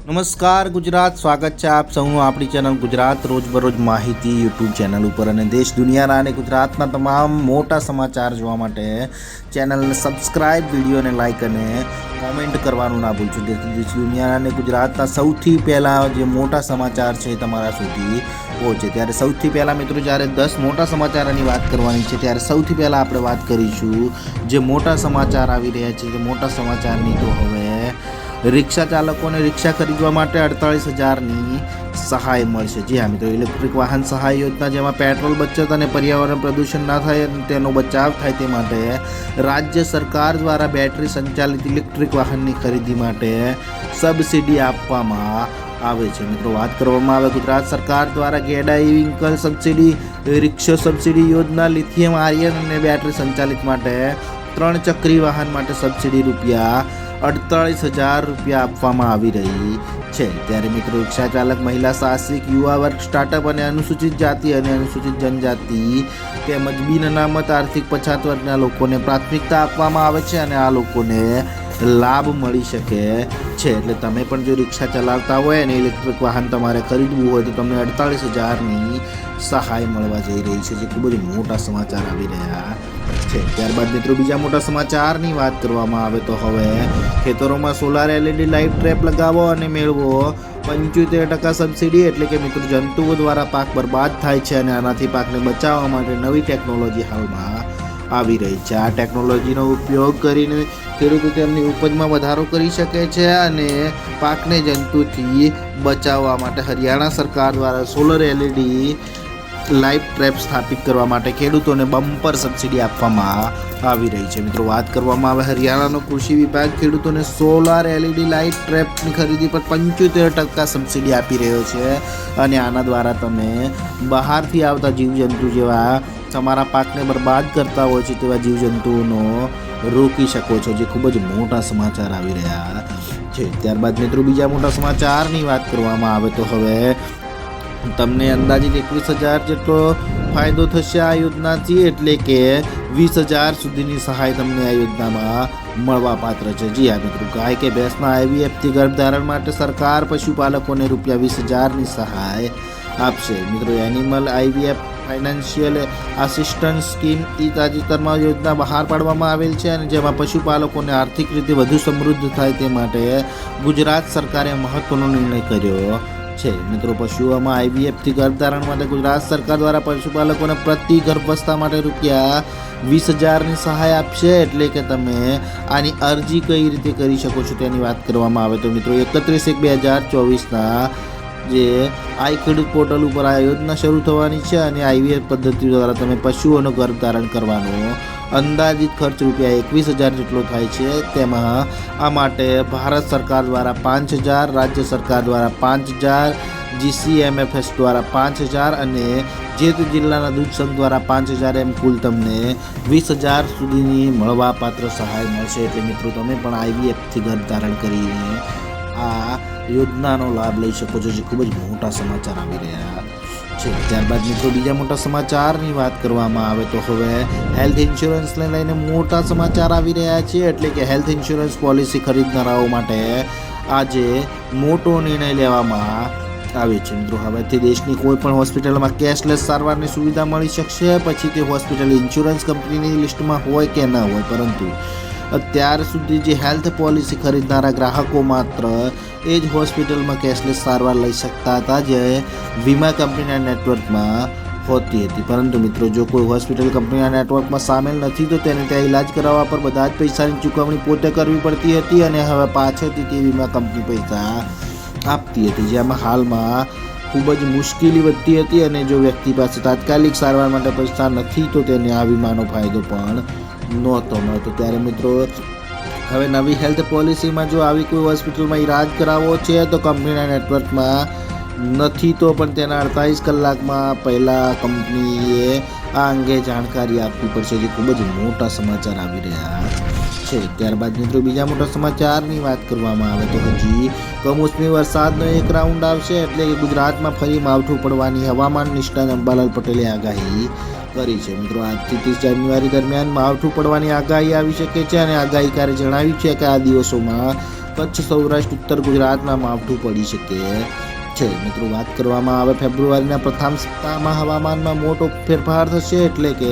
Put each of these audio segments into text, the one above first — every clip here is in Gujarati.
નમસ્કાર ગુજરાત, સ્વાગત છે આપ સૌનું આપણી ચેનલ ગુજરાત રોજબરોજ માહિતી યુટ્યુબ ચેનલ ઉપર. અને દેશ દુનિયાના અને ગુજરાતના તમામ મોટા સમાચાર જોવા માટે ચેનલને સબસ્ક્રાઇબ, વિડીયોને લાઇક અને કોમેન્ટ કરવાનું ના ભૂલશો, જેથી દેશ દુનિયાના અને ગુજરાતના સૌથી પહેલાં જે મોટા સમાચાર છે એ તમારા સુધી પહોંચે. ત્યારે સૌથી પહેલાં મિત્રો, જ્યારે 10 મોટા સમાચારોની વાત કરવાની છે ત્યારે સૌથી પહેલાં આપણે વાત કરીશું જે મોટા સમાચાર આવી રહ્યા છે. જે મોટા સમાચારની તો હવે રિક્ષા ચાલકોને રિક્ષા ખરીદવા માટે 48,000ની સહાય મળશે. જી હા મિત્રો, ઇલેક્ટ્રિક વાહન સહાય યોજના, જેમાં પેટ્રોલ બચત અને પર્યાવરણ પ્રદૂષણ ના થાય અને તેનો બચાવ થાય તે માટે રાજ્ય સરકાર દ્વારા બેટરી સંચાલિત ઇલેક્ટ્રિક વાહનની ખરીદી માટે સબસિડી આપવામાં આવે છે. મિત્રો, વાત કરવામાં આવે ગુજરાત સરકાર દ્વારા ગેડા ઈ વ્હીકલ સબસિડી, રિક્ષા સબસિડી યોજના, લિથિયમ આયન અને બેટરી સંચાલિત માટે 3 ચક્રી વાહન માટે સબસિડી રૂપિયા 48,000 રૂપિયા આપવામાં આવી રહી છે. ત્યારે મિત્રો, રિક્ષા ચાલક, મહિલા સાહસિક, યુવા વર્ગ, સ્ટાર્ટઅપ અને અનુસૂચિત જાતિ અને અનુસૂચિત જનજાતિ તેમજ બિન અનામત આર્થિક પછાત વર્ગના લોકોને પ્રાથમિકતા આપવામાં આવે છે અને આ લોકોને લાભ મળી શકે છે. એટલે તમે પણ જો રિક્ષા ચલાવતા હોય અને ઇલેક્ટ્રિક વાહન તમારે ખરીદવું હોય તો તમને 48,000ની સહાય મળવા જઈ રહી છે, જે ખૂબ જ મોટા સમાચાર આવી રહ્યા છે. ત્યારબાદ મિત્રો, બીજા મોટા સમાચારની વાત કરવામાં આવે તો હવે ખેતરોમાં સોલાર LED લાઇટ ટ્રેપ લગાવો અને મેળવો 75% સબસિડી. એટલે કે મિત્રો, જંતુઓ દ્વારા પાક બરબાદ થાય છે અને આનાથી પાકને બચાવવા માટે નવી ટેકનોલોજી હાલમાં આવી રહી છે. આ ટેકનોલોજીનો ઉપયોગ કરીને ખેડૂતો તેમની ઉપજમાં વધારો કરી શકે છે અને પાકને જંતુથી બચાવવા માટે હરિયાણા સરકાર દ્વારા સોલર LED લાઇટ ટ્રેપ સ્થાપિત કરવા માટે ખેડૂતોને બમ્પર સબસિડી આપવામાં આવી રહી છે. મિત્રો, વાત કરવામાં આવે હરિયાણાનો કૃષિ વિભાગ ખેડૂતોને સોલાર LED લાઇટ ટ્રેપની ખરીદી પર 75% સબસિડી આપી રહ્યો છે અને આના દ્વારા તમે બહારથી આવતા જીવજંતુ જેવા તમારા પાકને બરબાદ કરતા હોય છે તેવા જીવજંતુઓનો રોકી શકો છો, જે ખૂબ જ મોટા સમાચાર આવી રહ્યા છે. ત્યારબાદ મિત્રો, બીજા મોટા સમાચારની વાત કરવામાં આવે તો હવે તમને અંદાજિત 21,000 જેટલો ફાયદો થશે આ યોજનાથી. એટલે કે 20,000 સુધીની સહાય તમને આ યોજનામાં મળવા પાત્ર છે. જી હા મિત્રો, ગાય કે ભેંસના IVFથી ગર્ભધારણ માટે સરકાર પશુપાલકોને રૂપિયા 20,000ની સહાય આપશે. મિત્રો, animal IVF financial assistance scheme એ તાજેતરમાં યોજના બહાર પાડવામાં આવેલ છે અને જેમાં પશુપાલકોને આર્થિક રીતે વધુ સમૃદ્ધ થાય તે માટે ગુજરાત સરકારે મહત્વનો નિર્ણય કર્યો છે. મિત્રો, પશુઓમાં IVFથી ગર્ભધારણ માટે ગુજરાત સરકાર દ્વારા પશુપાલકોને પ્રતિ ગર્ભાવસ્થા માટે રૂપિયા 20,000ની સહાય આપશે. એટલે કે તમે આની અરજી કઈ રીતે કરી શકો છો તેની વાત કરવામાં આવે તો મિત્રો, 31/1/2024ના જે આઈ ખેડૂત પોર્ટલ ઉપર આ યોજના શરૂ થવાની છે અને IVF પદ્ધતિ દ્વારા તમે પશુઓનો ગર્ભધારણ કરવાનો અંદાજિત ખર્ચ રૂપિયા 21,000 જેટલો થાય છે. તેમાં આ માટે ભારત સરકાર દ્વારા 5,000, રાજ્ય સરકાર દ્વારા 5,000, GCMFS દ્વારા 5,000 અને જે તે જિલ્લાના દૂધ સંઘ દ્વારા 5,000 એમ કુલ તમને 20,000 સુધીની મળવાપાત્ર સહાય મળશે. એટલે મિત્રો, તમે પણ IVFથી ગર્ભધારણ કરીને આ યોજનાનો લાભ લઈ શકો છો, જે ખૂબ જ મોટા સમાચાર આવી રહ્યા છે. ત્યારબાદ મિત્રો, બીજા મોટા સમાચારની વાત કરવામાં આવે તો હવે હેલ્થ ઇન્સ્યોરન્સને લઈને મોટા સમાચાર આવી રહ્યા છે. એટલે કે હેલ્થ ઇન્સ્યોરન્સ પોલિસી ખરીદનારાઓ માટે આજે મોટો નિર્ણય લેવામાં આવે છે. મિત્રો, હવેથી દેશની કોઈ પણ હોસ્પિટલમાં કેશલેસ સારવારની સુવિધા મળી શકશે, પછી તે હોસ્પિટલ ઇન્સ્યોરન્સ કંપનીની લિસ્ટમાં હોય કે ન હોય. પરંતુ અત્યાર સુધી જે હેલ્થ પોલિસી ખરીદનારા ગ્રાહકો માત્ર એ જ હોસ્પિટલમાં કેશલેસ સારવાર લઈ શકતા હતા જે વીમા કંપનીના નેટવર્કમાં હોતી હતી. પરંતુ મિત્રો, જો કોઈ હોસ્પિટલ કંપનીના નેટવર્કમાં સામેલ નથી તો તેને ત્યાં ઇલાજ કરાવવા પર બધા જ પૈસાની ચૂકવણી પોતે કરવી પડતી હતી અને હવે પાછળથી તે વીમા કંપની પૈસા આપતી હતી, જેમાં હાલમાં ખૂબ જ મુશ્કેલી વધતી હતી અને જો વ્યક્તિ પાસે તાત્કાલિક સારવાર માટે પૈસા નથી તો તેને આ વીમાનો ફાયદો પણ નહોતો મળતો. ત્યારે મિત્રો, હવે નવી હેલ્થ પોલિસીમાં જો આવી કોઈ હોસ્પિટલમાં ઈલાજ કરાવવો છે તો કંપનીના નેટવર્કમાં નથી તો પણ તેના 48 કલાકમાં પહેલાં કંપનીએ આ અંગે જાણકારી આપવી પડશે, જે ખૂબ જ મોટા સમાચાર આવી રહ્યા છે. ત્યારબાદ મિત્રો, બીજા મોટા સમાચારની વાત કરવામાં આવે તો હજી કમોસમી વરસાદનો એક રાઉન્ડ આવશે. એટલે કે ગુજરાતમાં ફરી માવઠું પડવાની હવામાન નિષ્ણાત અંબાલાલ પટેલે આગાહી કરી છે. મિત્રો, આજથી 30 જાન્યુઆરી દરમિયાન માવઠું પડવાની આગાહી આવી શકે છે અને આગાહીકારે જણાવ્યું છે કે આ દિવસોમાં કચ્છ, સૌરાષ્ટ્ર, ઉત્તર ગુજરાતમાં માવઠું પડી શકે છે. મિત્રો વાત કરવામાં આવે ફેબ્રુઆરીના પ્રથમ સપ્તાહમાં હવામાનમાં મોટો ફેરફાર થશે, એટલે કે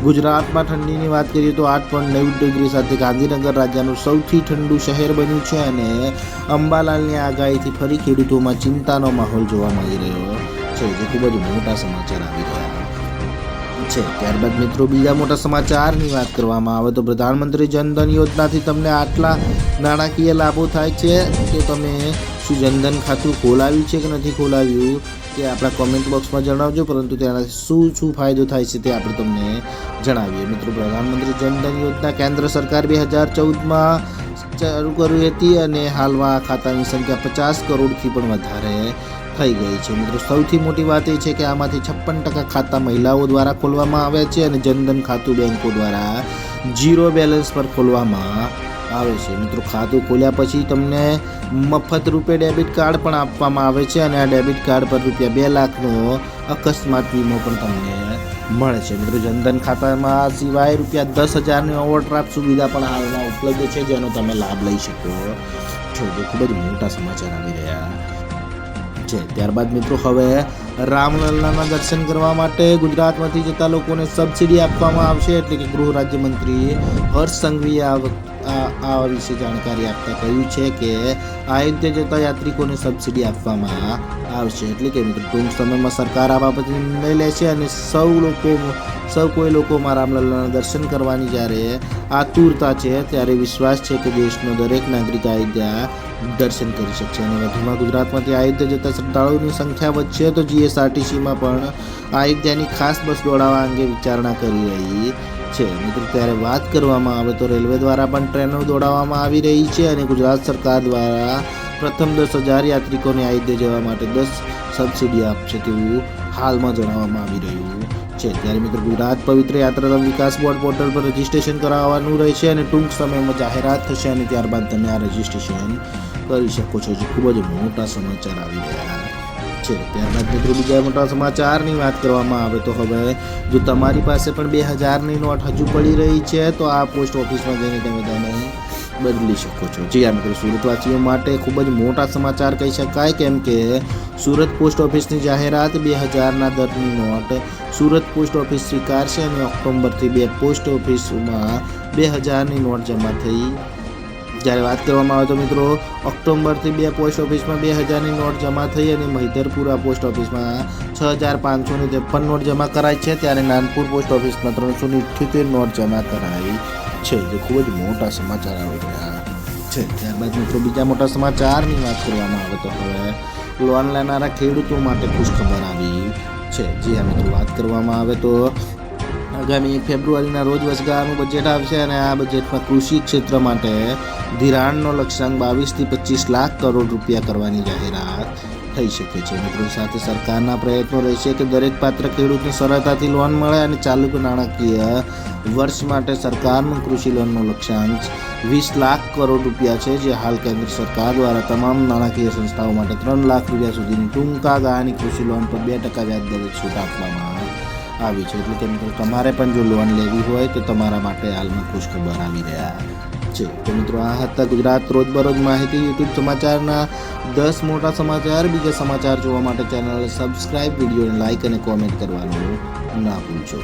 ગુજરાતમાં ઠંડીની વાત કરીએ તો 8.9 ડિગ્રી સાથે ગાંધીનગર રાજ્યનું સૌથી ઠંડુ શહેર બન્યું છે અને અંબાલાલની આગાહીથી ફરી ખેડૂતોમાં ચિંતાનો માહોલ જોવા મળી રહ્યો છે, જે ખૂબ જ મોટા સમાચાર આવી રહ્યા છે. ત્યારબાદ મિત્રો બીજા મોટા સમાચારની વાત કરવામાં આવે તો પ્રધાનમંત્રી જનધન યોજનાથી તમને આટલા નાણાકીય લાભો થાય છે કે તમે શું જનધન ખાતું ખોલાવ્યું છે કે નથી ખોલાવ્યું તે આપણા કોમેન્ટ બોક્સમાં જણાવજો, પરંતુ તેનાથી શું ફાયદો થાય છે તે આપણે તમને જણાવીએ. મિત્રો પ્રધાનમંત્રી જનધન યોજના કેન્દ્ર સરકાર 2014માં ચાલુ કરી હતી અને હાલમાં આ ખાતાની સંખ્યા 50 કરોડથી પણ વધારે થઈ ગઈ છે. મિત્રો સૌથી મોટી વાત એ છે કે આમાંથી 56% ખાતા મહિલાઓ દ્વારા ખોલવામાં આવ્યા છે અને જનધન ખાતું બેંકો દ્વારા 0 બેલેન્સ પર ખોલવામાં આવે છે. મિત્રો ખાતું ખોલ્યા પછી તમને મફત રૂપે ડેબિટ કાર્ડ પણ આપવામાં આવે છે અને આ ડેબિટ કાર્ડ પર ₹2 લાખનો અકસ્માત વીમો પણ તમને મળે છે. મિત્રો જનધન ખાતામાં સિવાય ₹10,000ની ઓવરડ્રાફ્ટ સુવિધા પણ હાલમાં ઉપલબ્ધ છે, જેનો તમે લાભ લઈ શકો છો. જે ખૂબ જ મોટા સમાચાર આવી રહ્યા છે. ત્યારબાદ મિત્રો હવે રામલલ્લાના દર્શન કરવા માટે ગુજરાતમાંથી જતા લોકોને સબસિડી આપવામાં આવશે, એટલે કે ગૃહ રાજ્યમંત્રી હર્ષ સંઘવીએ આ વિશે જાણકારી આપતા કહ્યું છે કે અયોધ્યા જતા યાત્રિકોને સબસિડી આપવામાં આવશે. એટલે કે મિત્રો ટૂંક સમયમાં સરકાર આ બાબતે નિર્ણય લેશે અને સૌ કોઈ લોકોમાં રામલલ્લાના દર્શન કરવાની જ્યારે આતુરતા છે, ત્યારે વિશ્વાસ છે કે દેશનો દરેક નાગરિક અયોધ્યા દર્શન કરી શકશે. અને વધુમાં ગુજરાતમાંથી અયોધ્યા જતા શ્રદ્ધાળુઓની સંખ્યા વધશે તો GSRTCમાં પણ અયોધ્યાની ખાસ બસ દોડાવવા અંગે વિચારણા કરી રહી છે. મિત્રો ત્યારે વાત કરવામાં આવે તો રેલવે દ્વારા પણ ટ્રેનો દોડાવવામાં આવી રહી છે અને ગુજરાત સરકાર દ્વારા પ્રથમ 10,000 યાત્રિકોને અયોધ્યા જવા માટે 10 સબસિડી આપશે તેવું હાલમાં જણાવવામાં આવી રહ્યું છે. ત્યારે મિત્રો ગુજરાત પવિત્ર યાત્રાધામ વિકાસ બોર્ડ પોર્ટલ પર રજીસ્ટ્રેશન કરાવવાનું રહેશે અને ટૂંક સમયમાં જાહેરાત થશે અને ત્યારબાદ તમે આ રજીસ્ટ્રેશન કરી શકો છો. જે ખૂબ જ મોટા સમાચાર આવી રહ્યા છે. ત્યારબાદ મિત્રો બીજા મોટા સમાચારની વાત કરવામાં આવે તો હવે જો તમારી પાસે પણ 2000ની નોટ હજુ પડી રહી છે તો આ પોસ્ટ ઓફિસમાં જઈને તમે તેને બદલી શકો છો. જી આ મિત્રો સુરતવાસીઓ માટે ખૂબ જ મોટા સમાચાર કહી શકાય, કેમ કે સુરત પોસ્ટ ઓફિસની જાહેરાત 2000ના દરની નોટ સુરત પોસ્ટ ઓફિસ સ્વીકારશે અને ઓક્ટોબરથી 2 પોસ્ટ ઓફિસમાં 2000ની નોટ જમા થઈ. જ્યારે વાત કરવામાં આવે તો મિત્રો ઓક્ટોબરથી 2 પોસ્ટ ઓફિસમાં 2000ની નોટ જમા થઈ અને મહિધરપુરા પોસ્ટ ઓફિસમાં 6553 નોટ જમા કરાઈ છે, ત્યારે નાનપુર પોસ્ટ ઓફિસમાં 378 નોટ જમા કરાઈ છે. જે ખૂબ જ મોટા સમાચાર આવી રહ્યા છે. ત્યારબાદ મિત્રો બીજા મોટા સમાચારની વાત કરવામાં આવે તો હવે લોન લેનારા ખેડૂતો માટે ખુશખબર આવી છે. જે આ મિત્રો વાત કરવામાં આવે તો આગામી 1 ફેબ્રુઆરીના રોજ વચગાળાનું બજેટ આવશે અને આ બજેટમાં કૃષિ ક્ષેત્ર માટે ધિરાણનો લક્ષ્યાંક 22 થી 25 લાખ કરોડ રૂપિયા કરવાની જાહેરાત થઈ શકે છે. મિત્રો સાથે સરકારના પ્રયત્નો રહેશે કે દરેક પાત્ર ખેડૂતને સરળતાથી લોન મળે અને ચાલુ નાણાકીય વર્ષ માટે સરકારનું કૃષિ લોનનો લક્ષ્યાંક 20 લાખ કરોડ રૂપિયા છે, જે હાલ કેન્દ્ર સરકાર દ્વારા તમામ નાણાકીય સંસ્થાઓ માટે 3 લાખ રૂપિયા સુધીની ટૂંકા ગાળાની કૃષિ લોન પર 2% વ્યાજ દરે છૂટ આપવામાં આવી છે. એટલે કે મિત્રો તમારે પણ જો લોન લેવી હોય તો તમારા માટે હાલમાં ખુશખબર આવી રહ્યા છે. તો મિત્રો આ હતા ગુજરાત રોજબરોજ માહિતી યુટ્યુબ સમાચારના 10 મોટા સમાચાર. બીજા સમાચાર જોવા માટે ચેનલ સબસ્ક્રાઇબ, વિડીયોને લાઇક અને કોમેન્ટ કરવાનું ના ભૂલશો.